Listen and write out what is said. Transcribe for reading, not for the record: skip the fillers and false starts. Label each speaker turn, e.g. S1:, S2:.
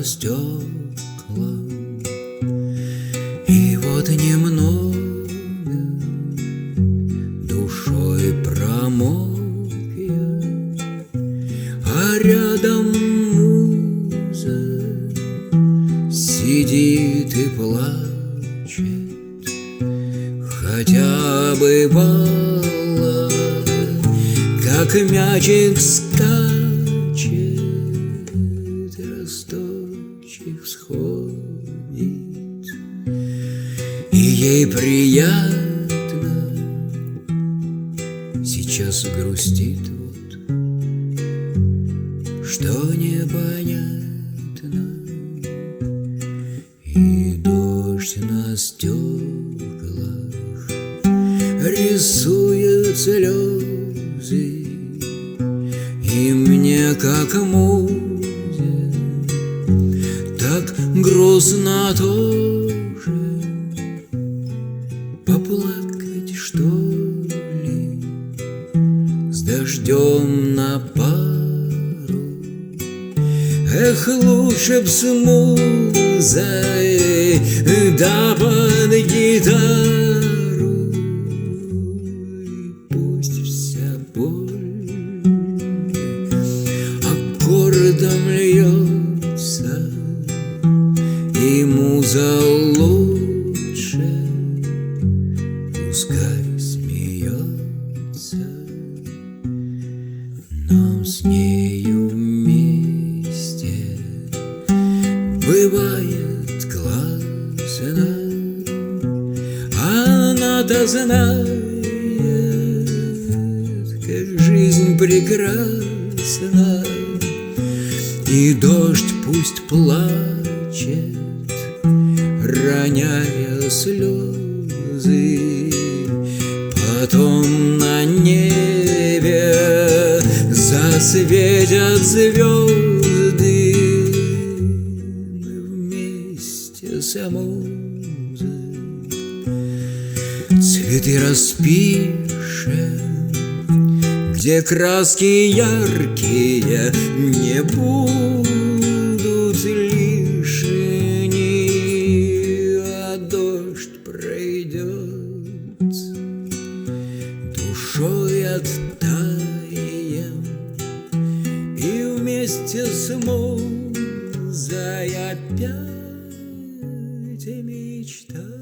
S1: стекла. И вот немного душой промок я, а рядом муза сидит и плачет. Хотя бывало, как мячик скачет, росточек всходит, и ей приятно. Сейчас грустит вот, что непонятно, и дождь на стеклах рисует слезы, и мне, как музе, так грустно тоже. Поплакать, что ли, с дождем на пару? Эх, лучше б с музой, да под гитару. И пусть вся боль аккордом льется, и муза лучше пускай смеется. Нам с нею вместе бывает классно. Она-то знает, как жизнь прекрасна. И дождь пусть плачет, роняя слезы, потом на небе засветят звезды. Мы вместе с музой цветы распишем, где краски яркие не будут лишние, а дождь пройдет, душой оттаем, и вместе с музой опять мечтаем.